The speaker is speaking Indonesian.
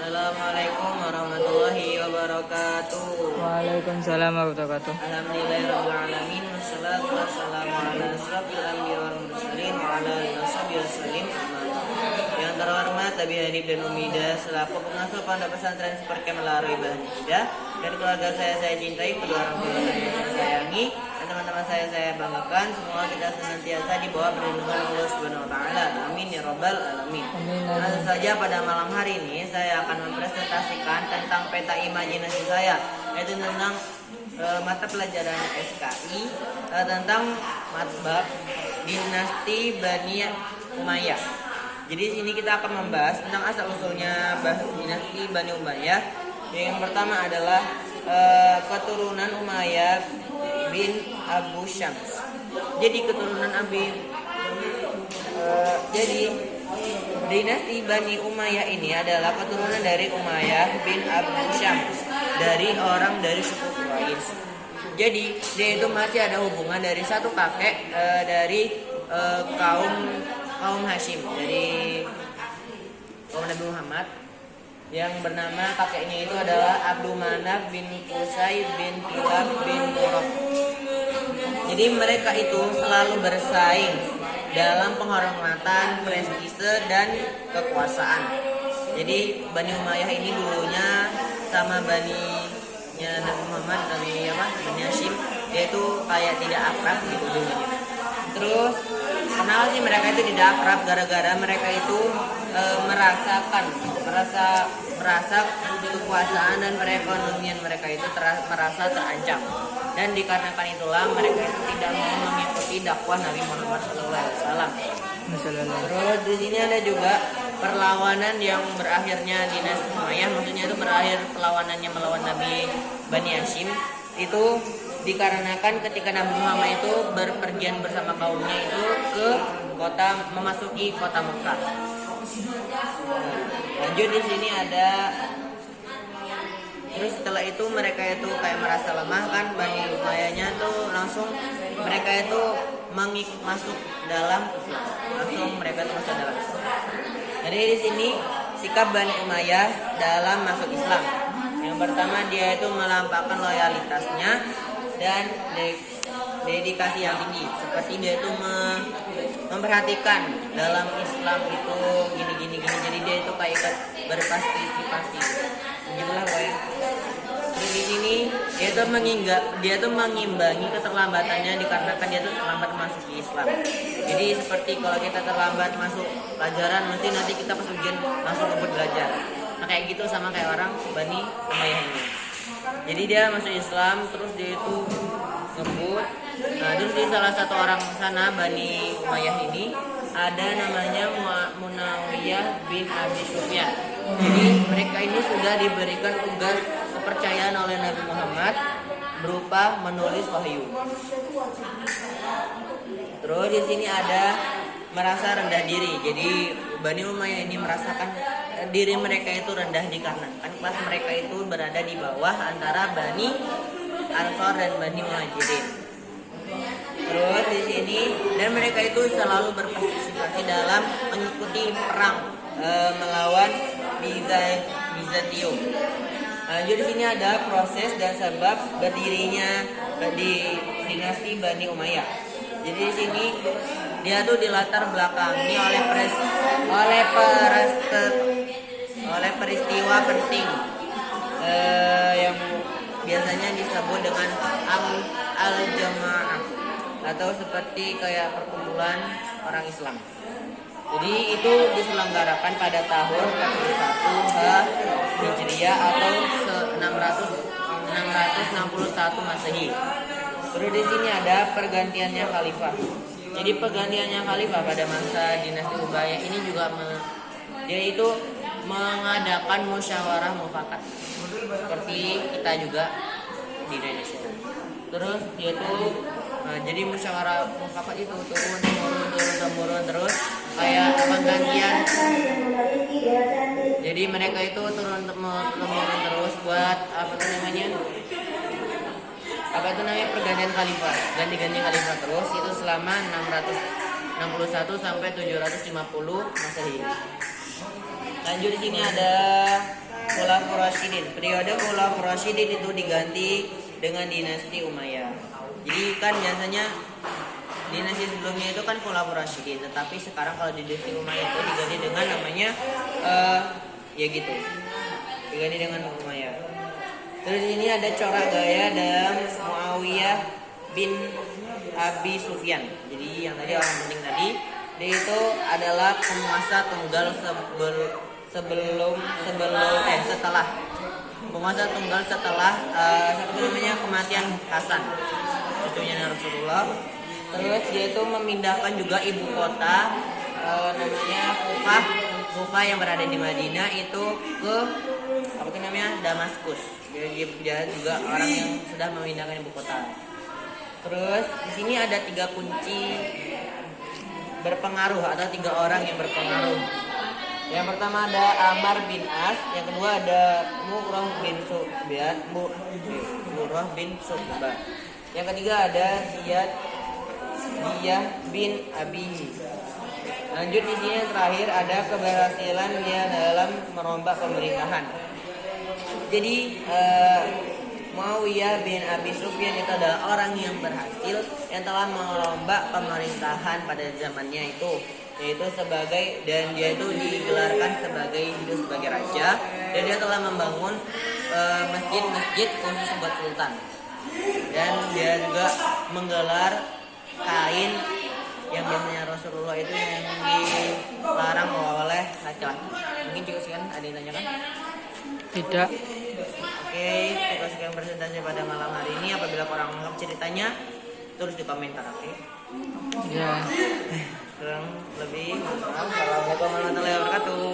Assalamualaikum warahmatullahi wabarakatuh. Waalaikumsalam warahmatullahi wabarakatuh. Alhamdulillahirrahmanirrahim. Wassalatu wassalamu ala asrafil anbiya wal mursalin wa ala alihi wasallim. Yang terhormat Abi Hanif dan Umida selaku pengasuh pondok pesantren Super Kamil Al-Arifah Hidayah dan keluarga saya cintai, kedua orang tua saya sayangi, dan teman-teman saya banggakan. Semoga kita senantiasa di bawah perlindungan Allah Subhanahu wa taala. Amin ya rabbal alamin. Langsung saja pada malam hari ini saya akan mempresentasikan tentang peta imajinasi saya, yaitu tentang mata pelajaran SKI tentang matbab dinasti Bani Umayyah. Jadi di sini kita akan membahas tentang asal usulnya dinasti Bani Umayyah. Yang pertama adalah keturunan Umayyah bin Abu Syams. Jadi keturunan jadi dinasti Bani Umayyah ini adalah keturunan dari Umayyah bin Abu Syams, dari orang dari suku Quraisy. Jadi dia itu masih ada hubungan dari satu kakek dari kaum Hashim, dari kaum Nabi Muhammad, yang bernama kakeknya itu adalah Abdul Manaf bin Qusay bin Kilab bin Murrah. Jadi mereka itu selalu bersaing dalam penghormatan, prestise, dan kekuasaan. Jadi Bani Umayyah ini dulunya sama Bani-nya Nabi Muhammad, Bani Hashim, yaitu kayak tidak akrab gitu dulunya. Terus kenapa sih mereka itu tidak akrab? Gara-gara mereka itu merasa kekuasaan dan perekonomian mereka itu merasa terancam, dan dikarenakan itulah mereka itu tidak mau mengikuti dakwah Nabi Muhammad SAW. Terus di sini ada juga perlawanan yang berakhirnya dinasti Umayyah, maksudnya itu berakhir perlawanannya melawan Nabi Bani Hashim itu dikarenakan ketika Nabi Muhammad itu berpergian bersama kaumnya itu memasuki kota Mekah. Lanjut di sini ada, terus setelah itu mereka itu kayak merasa lemah kan, Bani Umayyahnya tuh langsung mereka itu masuk dalam Islam. Jadi di sini sikap Bani Umayyah dalam masuk Islam. Yang pertama, dia itu melampaukan loyalitasnya dan dedikasi yang tinggi, seperti dia itu memperhatikan dalam Islam itu gini. Jadi dia itu kayak ikut berpartisipasi. Jumlah ya. Terus di sini dia tuh mengimbangi keterlambatannya dikarenakan dia tuh terlambat masuk di Islam. Jadi seperti kalau kita terlambat masuk pelajaran, mesti nanti kita pas ujian langsung ngebut belajar. Nah kayak gitu sama kayak orang Bani Umayyah ini. Jadi dia masuk Islam, terus dia itu ngebut. Nah terus di salah satu orang sana Bani Umayyah ini ada namanya Muawiyah bin Abi Sufyan. Jadi mereka ini sudah diberikan tugas kepercayaan oleh Nabi Muhammad berupa menulis wahyu. Terus di sini ada merasa rendah diri. Jadi Bani Umayyah ini merasakan diri mereka itu rendah dikarenakan kelas mereka itu berada di bawah antara Bani Ansor dan Bani Muhajirin. Terus di sini, dan mereka itu selalu berpartisipasi dalam mengikuti perang melawan Bizantium. Lanjut di sini ada proses dan sebab berdirinya di dinasti Bani Umayyah. Jadi di sini dia tuh dilatar belakangi oleh peristiwa penting yang biasanya disebut dengan al-jamaah, atau seperti kayak perkumpulan orang Islam. Jadi itu diselenggarakan pada tahun 41 Hijriah atau 661 Masehi. Terus di sini ada pergantiannya khalifah. Jadi pergantiannya khalifah pada masa dinasti Umayyah ini juga dia itu mengadakan musyawarah mufakat seperti kita juga di Indonesia. Terus dia tuh jadi musyawarah mufakat itu turun temurun terus kayak penggantian. Jadi mereka itu turun temurun terus buat namanya pergantian khalifah, ganti-ganti khalifah terus itu selama 661 sampai 750 Masehi. Lanjut di sini ada Khulafaur Rasyidin. Periode Khulafaur Rasyidin itu diganti dengan dinasti Umayyah. Jadi kan biasanya dinasti sebelumnya itu kan Khulafaur Rasyidin, tetapi sekarang kalau dinasti Umayyah itu diganti dengan namanya ya gitu. Diganti dengan Umayyah. Terus ini ada corak gaya dalam Muawiyah bin Abi Sufyan. Jadi yang tadi orang penting tadi, dia itu adalah penguasa tunggal setelah penguasa tunggal setelah kematian Hasan, cucunya Rasulullah. Terus dia itu memindahkan juga ibu kota namanya Kufah yang berada di Madinah itu ke Damaskus. Dia juga orang yang sudah memindahkan ibu kota. Terus di sini ada 3 kunci berpengaruh atau 3 orang yang berpengaruh. Yang pertama ada Ammar bin As, yang kedua ada Murrah bin Subah. Yang ketiga ada Diyah bin Abihi. Lanjut di sini yang terakhir ada keberhasilan dia dalam merombak pemerintahan. Jadi Muawiyah bin Abi Sufyan itu adalah orang yang berhasil yang telah merombak pemerintahan pada zamannya itu, yaitu dan dia itu digelarkan hidup sebagai raja, dan dia telah membangun masjid-masjid khusus buat sultan, dan dia juga menggelar kain yang biasanya Rasulullah itu yang dilarang oleh laki-laki. Mungkin cukup sekian, ada yang tanyakan? Tidak. Oke, cukup sekian presentasi pada malam hari ini. Apabila kurang lengkap ceritanya, tulis di komentar, oke? Ya. Kurang lebih, maaf. Assalamualaikum warahmatullahi wabarakatuh.